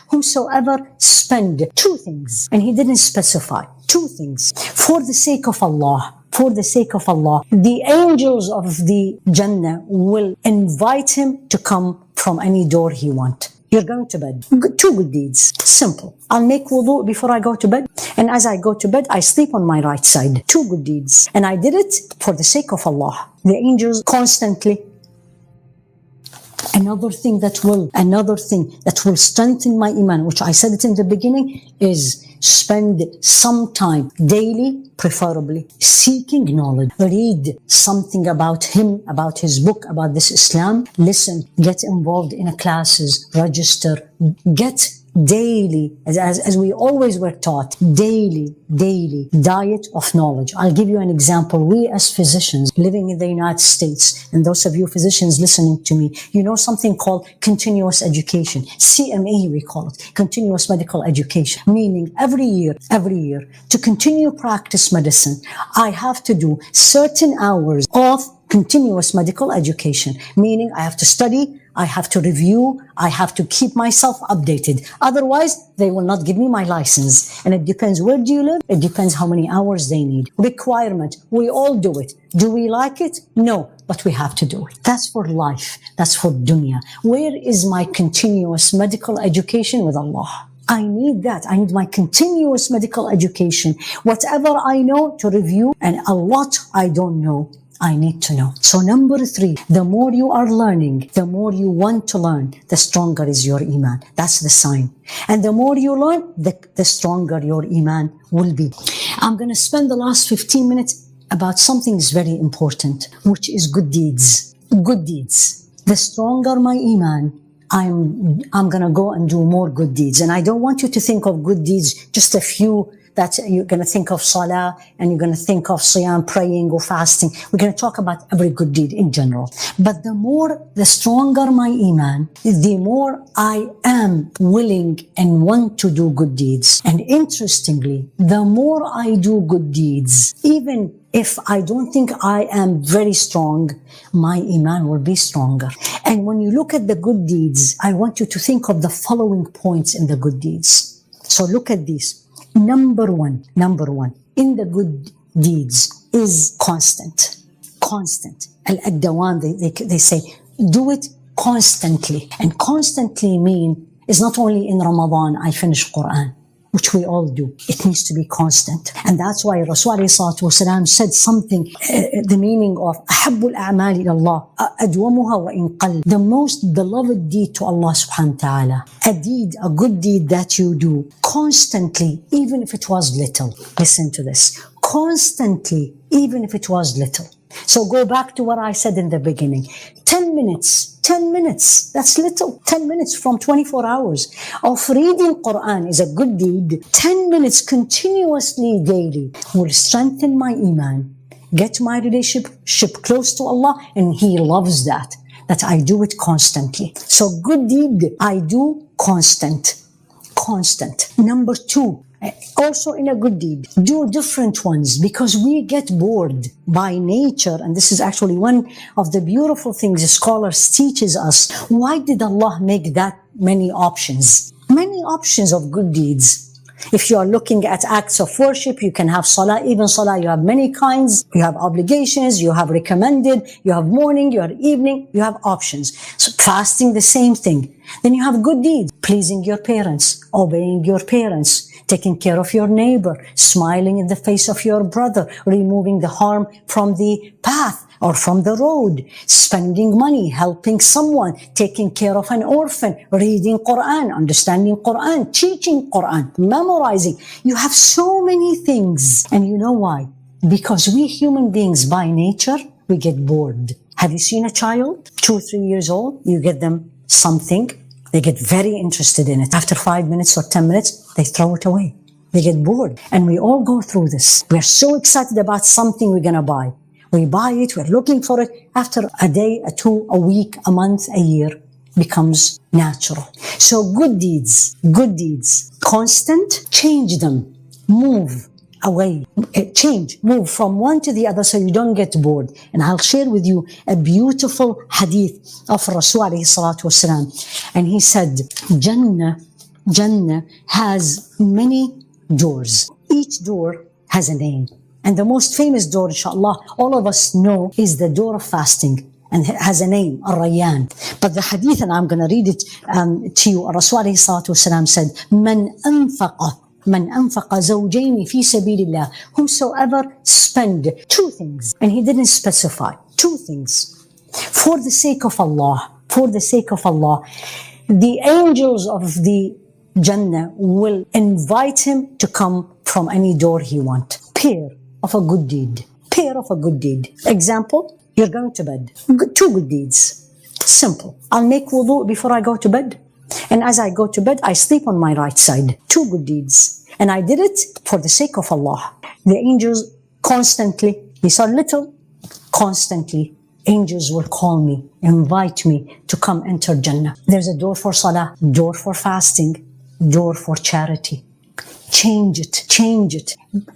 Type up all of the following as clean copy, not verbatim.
whosoever spend two things, and he didn't specify, two things, for the sake of Allah, for the sake of Allah, the angels of the Jannah will invite him to come from any door he wants. You're going to bed. Two good deeds. Simple. I'll make wudu before I go to bed. And as I go to bed, I sleep on my right side. Two good deeds. And I did it for the sake of Allah. The angels constantly. Another thing that will strengthen my Iman, which I said it in the beginning, is spend some time daily, preferably, seeking knowledge. Read something about him, about his book, about this Islam. Listen, get involved in classes, register, get daily, as we always were taught, daily diet of knowledge. I'll give you an example. We as physicians living in the United States, and those of you physicians listening to me, you know something called continuous education. CME we call it, continuous medical education, meaning every year, to continue practice medicine, I have to do certain hours of continuous medical education, meaning I have to study, I have to review, I have to keep myself updated. Otherwise, they will not give me my license. And it depends, where do you live? It depends how many hours they need. Requirement, we all do it. Do we like it? No, but we have to do it. That's for life. That's for dunya. Where is my continuous medical education with Allah? I need that. I need my continuous medical education. Whatever I know to review, and a lot I don't know, I need to know. So number 3, the more you are learning, the more you want to learn, the stronger is your Iman. That's the sign. And the more you learn, the stronger your Iman will be. I'm going to spend the last 15 minutes about something that's very important, which is good deeds. Good deeds. The stronger my Iman, I'm going to go and do more good deeds. And I don't want you to think of good deeds, just a few that you're going to think of salah and you're going to think of siyam, praying or fasting. We're going to talk about every good deed in general. But the stronger my Iman, the more I am willing and want to do good deeds. And interestingly, the more I do good deeds, even if I don't think I am very strong, my Iman will be stronger. And when you look at the good deeds, I want you to think of the following points in the good deeds. So look at these. Number one in the good deeds is constant. Al-Addawan, they say, do it constantly. And constantly is not only in Ramadan, I finish Qur'an, which we all do. It needs to be constant. And that's why Rasulullah said something, the meaning of أحب الأعمال إلى الله أدومها وإن قل. The most beloved deed to Allah subhanahu wa ta'ala. A good deed that you do constantly, even if it was little. Listen to this. Constantly, even if it was little. So go back to what I said in the beginning. 10 minutes, that's little. 10 minutes from 24 hours of reading Qur'an is a good deed. 10 minutes continuously daily will strengthen my Iman, get my relationship close to Allah, and He loves that I do it constantly. So good deed, I do constant. Number 2, also in a good deed, do different ones, because we get bored by nature. And this is actually one of the beautiful things the scholars teaches us. Why did Allah make that many options? Many options of good deeds. If you are looking at acts of worship, you can have salah. Even salah, you have many kinds. You have obligations, you have recommended, you have morning, you have evening, you have options. So fasting, the same thing. Then you have good deeds, pleasing your parents, obeying your parents, taking care of your neighbor, smiling in the face of your brother, removing the harm from the path or from the road, spending money, helping someone, taking care of an orphan, reading Qur'an, understanding Qur'an, teaching Qur'an, memorizing. You have so many things. And you know why? Because we human beings by nature, we get bored. Have you seen a child, 2 or 3 years old? You get them something, they get very interested in it. After 5 minutes or 10 minutes, they throw it away. They get bored. And we all go through this. We're so excited about something we're going to buy. We buy it, we're looking for it. After a day, a 2, a week, a month, a year, becomes natural. So good deeds, constant, change them, move away, move from one to the other so you don't get bored. And I'll share with you a beautiful hadith of Rasul alayhi salatu wasalam. And he said, Jannah Jannah has many doors. Each door has a name. And the most famous door, insha'Allah, all of us know is the door of fasting. And it has a name, Ar-Rayyan. But the hadith, and I'm going to read it to you, Rasul alayhi salatu wasalam said, Man anfaqa zawjayn fi sabilillah, whomsoever spend two things. And he didn't specify, two things. For the sake of Allah, the angels of the Jannah will invite him to come from any door he wants. Pair of a good deed. Example, you're going to bed. Two good deeds. Simple. I'll make wudu before I go to bed. And as I go to bed, I sleep on my right side. Two good deeds. And I did it for the sake of Allah. The angels constantly, these are little, constantly, angels will call me, invite me to come enter Jannah. There's a door for salah, door for fasting, door for charity. Change it.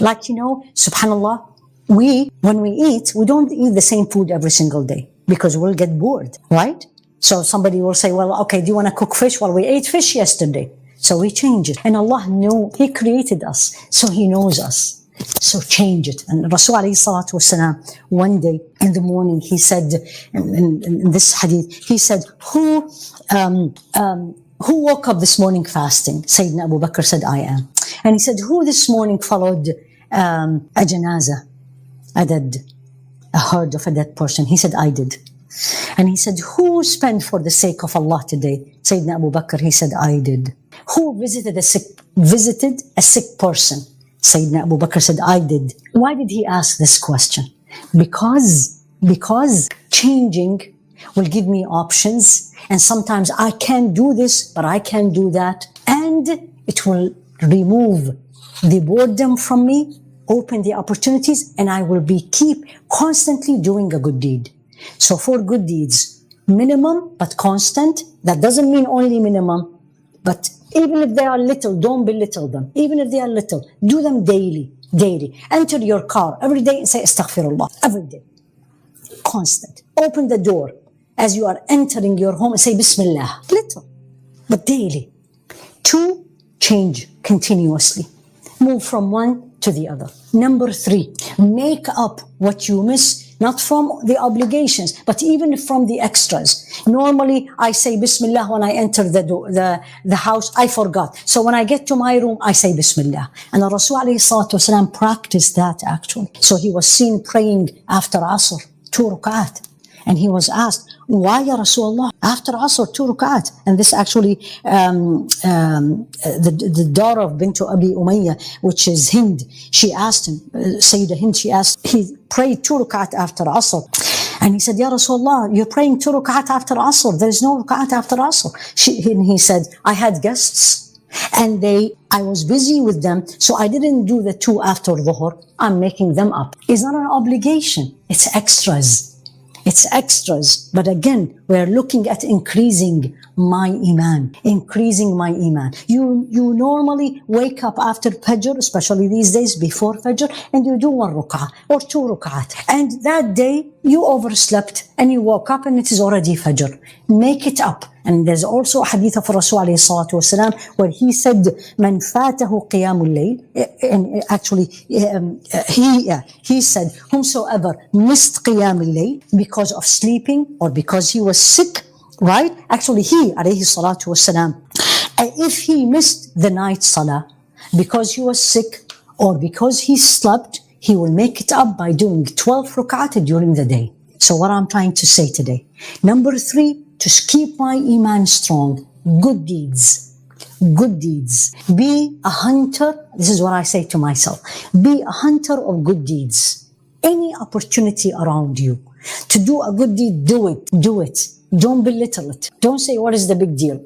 Like, subhanallah, when we eat, we don't eat the same food every single day because we'll get bored, right? So somebody will say, well, okay, do you want to cook fish? Well, we ate fish yesterday. So we change it. And Allah knew, He created us, so He knows us. So change it. And Rasul alayhi salatu wasalam, one day in the morning, he said, in this hadith, he said, who woke up this morning fasting? Sayyidina Abu Bakr said, I am. And he said, who this morning followed a janazah, a herd of a dead person? He said, I did. And he said, who spent for the sake of Allah today? Sayyidina Abu Bakr, he said, I did. Who visited a sick person? Sayyidina Abu Bakr said, I did. Why did he ask this question? Because changing will give me options, and sometimes I can do this, but I can do that, and it will remove the boredom from me, open the opportunities, and I will keep constantly doing a good deed. So for good deeds, minimum but constant. That doesn't mean only minimum, but even if they are little, don't belittle them. Even if they are little, do them daily. Enter your car every day and say astaghfirullah every day. Constant. Open the door as you are entering your home and say Bismillah. Little, but daily. 2, change continuously. Move from one to the other. Number 3, make up what you miss, not from the obligations, but even from the extras. Normally, I say Bismillah when I enter the house. I forgot. So when I get to my room, I say Bismillah. And the Rasul alayhi salatu wasalam practiced that actually. So he was seen praying after Asr, 2 rak'at. And he was asked, why ya Rasulullah? After Asr, 2 rak'at. And this actually, the daughter of bint Abi Umayyah, which is Hind, she asked him, Sayyidah Hind, he prayed 2 rak'at after Asr. And he said, Ya Rasulullah, you're praying 2 rak'at after Asr. There is no rak'at after Asr. He said, I had guests and I was busy with them, so I didn't do the 2 after Dhuhr. I'm making them up. It's not an obligation. It's extras. But again, we're looking at increasing my Iman. You normally wake up after Fajr, especially these days before Fajr, and you do 1 rak'ah or 2 rak'at. And that day you overslept and you woke up and it is already Fajr. Make it up. And there's also a hadith of Rasul alayhi salatu wasalam where he said, Man fatahu qiyamul layl. And actually, he said, whomsoever missed qiyamul layl because of sleeping or because he was sick, right? Actually, he, alayhi salatu wasalam, if he missed the night salah because he was sick or because he slept, he will make it up by doing 12 rak'at during the day. So what I'm trying to say today, number 3, to keep my Iman strong, good deeds. Be a hunter. This is what I say to myself. Be a hunter of good deeds. Any opportunity around you to do a good deed, do it. Don't belittle it. Don't say, what is the big deal?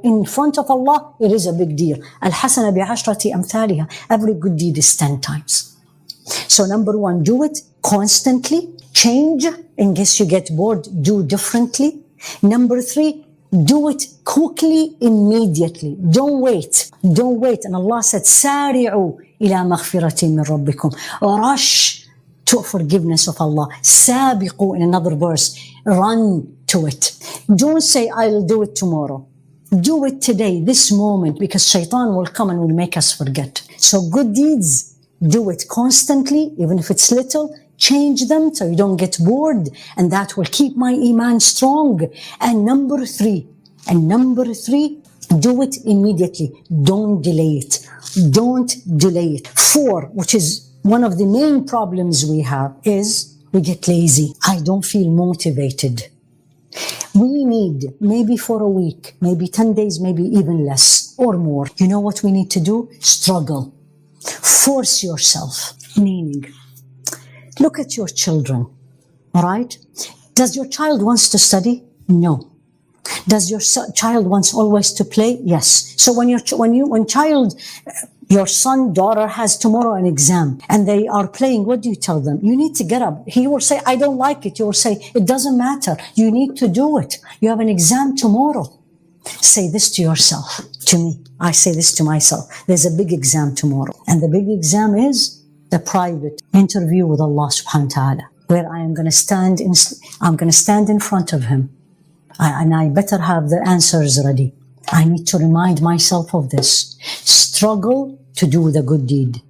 In front of Allah, it is a big deal. Al-hasana bi'ashrati amthaliha. Every good deed is 10 times. So number 1, do it constantly. Change in case you get bored. Do differently. Number 3, do it quickly, immediately. Don't wait. And Allah said, Sari'u ila maghfiratin min rabbikum. Rush to forgiveness of Allah. Sabiqu in another verse. Run to it. Don't say, I'll do it tomorrow. Do it today, this moment, because shaitan will come and will make us forget. So good deeds, do it constantly, even if it's little. Change them so you don't get bored, and that will keep my Iman strong. And number three, do it immediately. Don't delay it. Don't delay it. 4, which is one of the main problems we have, is we get lazy. I don't feel motivated. We need, maybe for a week, maybe 10 days, maybe even less or more. You know what we need to do? Struggle. Force yourself. Meaning, look at your children, all right? Does your child wants to study? No. Does your child wants always to play? Yes. So when your son, daughter has tomorrow an exam and they are playing, what do you tell them? You need to get up. He will say, I don't like it. You will say, it doesn't matter. You need to do it. You have an exam tomorrow. Say this to yourself. To me, I say this to myself. There's a big exam tomorrow. And the big exam is the private interview with Allah subhanahu wa ta'ala, where I'm going to stand in front of Him. And I better have the answers ready. I need to remind myself of this. Struggle to do the good deed.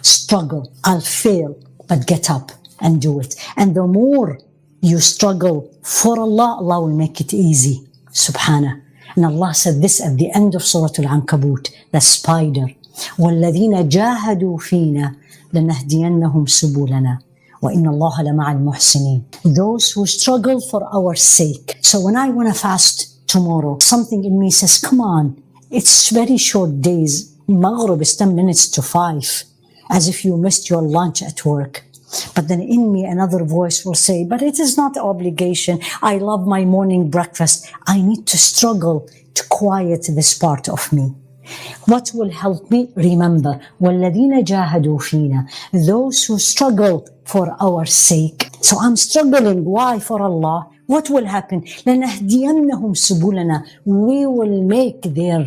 Struggle. I'll fail, but get up and do it. And the more you struggle for Allah, Allah will make it easy. Subhanah. And Allah said this at the end of Surah Al-Ankabut, the spider. وَالَّذِينَ جَاهَدُوا فِينَا لَنَهْدِيَنَّهُمْ سُبُلَنَا وَإِنَّ اللَّهَ لَمَعَ الْمُحْسِنِينَ. Those who struggle for our sake. So when I want to fast tomorrow, something in me says, come on, it's very short days. Maghrib is 10 minutes to 5, as if you missed your lunch at work. But then in me, another voice will say, but it is not obligation. I love my morning breakfast. I need to struggle to quiet this part of me. What will help me? Remember, وَالَّذِينَ جَاهَدُوا فِينَا. Those who struggle for our sake. So I'm struggling. Why? For Allah. What will happen? لَنَهْدِيَنَّهُمْ سُبُلَنَا. We will make their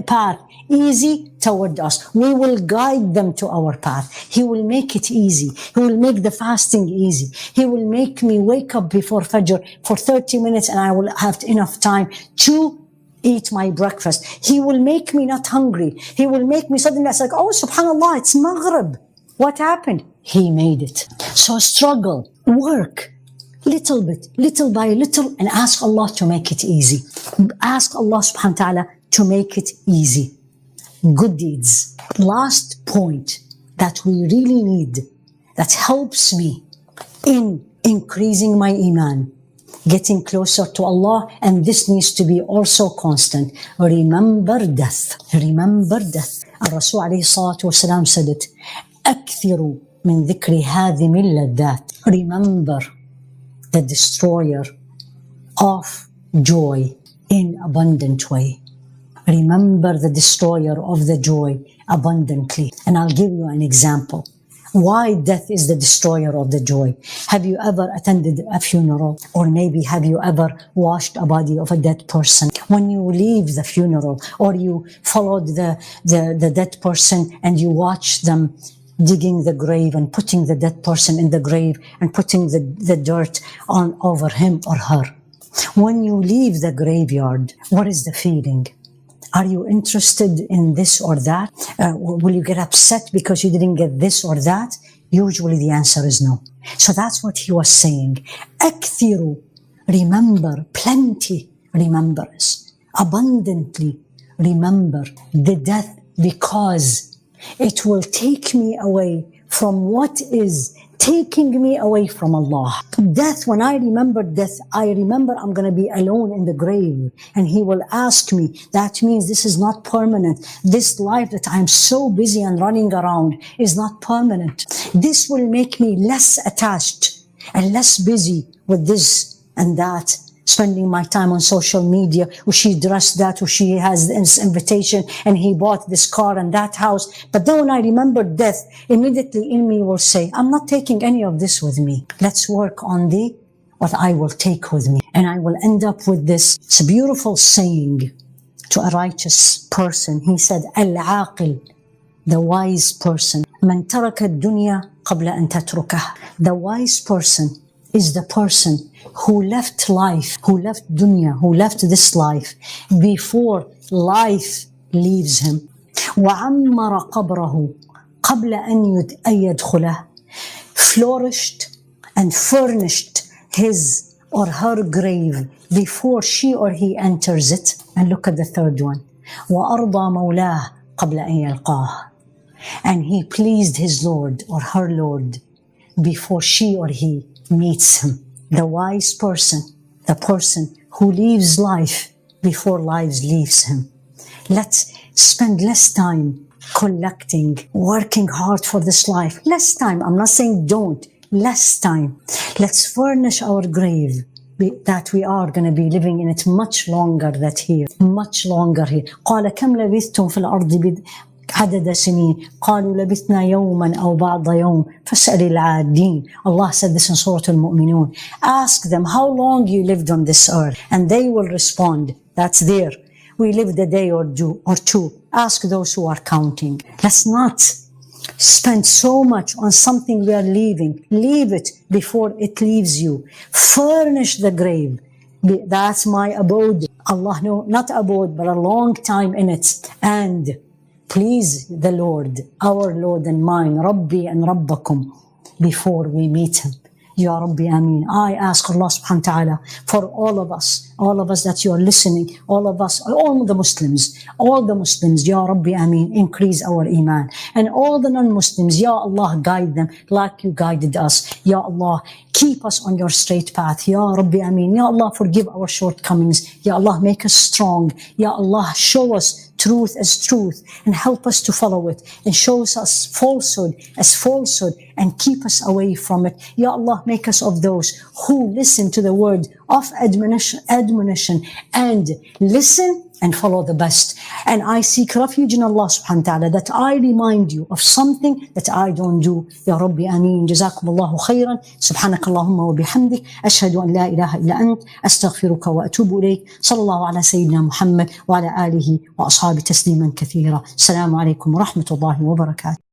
path easy toward us. We will guide them to our path. He will make it easy. He will make the fasting easy. He will make me wake up before Fajr for 30 minutes and I will have enough time to eat my breakfast. He will make me not hungry. He will make me suddenly, it's like, oh, subhanallah, it's Maghrib. What happened? He made it. So struggle, work, little bit, little by little, and ask Allah to make it easy. Ask Allah subhanahu wa ta'ala to make it easy. Good deeds. Last point that we really need, that helps me in increasing my Iman, getting closer to Allah, and this needs to be also constant. Remember death. Remember death. Rasul alayhi salatu wasalam said it. أكثروا من ذكر هذه اللذات. Remember the destroyer of joy in abundant way. Remember the destroyer of the joy abundantly. And I'll give you an example. Why death is the destroyer of the joy. Have you ever attended a funeral? Or maybe have you ever washed a body of a dead person? When you leave the funeral or you followed the dead person and you watch them digging the grave and putting the dead person in the grave and putting the dirt on over him or her. When you leave the graveyard, what is the feeling? Are you interested in this or that? Will you get upset because you didn't get this or that? Usually the answer is no. So that's what he was saying. أكثروا, remember, plenty remembrance, abundantly remember the death, because it will take me away from what is taking me away from Allah. Death, when I remember death, I remember I'm going to be alone in the grave and He will ask me. That means this is not permanent. This life that I'm so busy and running around is not permanent. This will make me less attached and less busy with this and that, spending my time on social media, or she dressed that, or she has this invitation, and he bought this car and that house. But then when I remember death, immediately in me will say, I'm not taking any of this with me. Let's work on what I will take with me. And I will end up with this. It's a beautiful saying to a righteous person. He said, Al-Aqil, the wise person. Man taraka ad-dunya qabla an tatrukaha. The wise person is the person who left life, who left dunya, who left this life before life leaves him. وَعَمَّرَ قَبْرَهُ قَبْلَ أَن يَدْخُلَهُ, flourished and furnished his or her grave before she or he enters it. And look at the third one. وَأَرْضَى مَوْلَاهُ قَبْلَ أَن يَلْقَاهُ, and he pleased his Lord or her Lord before she or he meets him. The wise person, the person who leaves life before life leaves him. Let's spend less time collecting, working hard for this life. Less time. I'm not saying don't. Less time. Let's furnish our grave that we are going to be living in it much longer than here. Much longer here. قال كم لبثتم في الأرض عدد سنين قالوا لبثنا يوما أو بعض يوم فاسأل العادين. Allah said this in Surah Al-Mu'minun. Ask them how long you lived on this earth, and they will respond, that's there. We lived a day or two. Ask those who are counting. Let's not spend so much on something we are leaving. Leave it before it leaves you. Furnish the grave. That's my abode. Allah, no, not abode, but a long time in it. And please the Lord, our Lord and mine, Rabbi and Rabbakum, before we meet him. Ya Rabbi, Ameen. I ask Allah subhanahu wa ta'ala for all of us that you are listening, all of us, all the Muslims, Ya Rabbi, Ameen, increase our Iman. And all the non-Muslims, Ya Allah, guide them like you guided us. Ya Allah, keep us on your straight path. Ya Rabbi, Ameen. Ya Allah, forgive our shortcomings. Ya Allah, make us strong. Ya Allah, show us truth as truth and help us to follow it, and shows us falsehood as falsehood and keep us away from it. Ya Allah, make us of those who listen to the word of admonition and listen and follow the best. And I seek refuge in Allah subhanahu wa ta'ala that I remind you of something that I don't do. Ya Rabbi, Ameen. Jazakum Allahu khairan. Subhanakallahumma wa bihamdik. Ashhadu an la ilaha illa ant. Astaghfiruka wa atubu ilayk. Sallallahu ala Sayyidina Muhammad wa ala alihi wa ashabi tasliman kathira. Assalamu alaikum wa rahmatullahi wa barakatuh.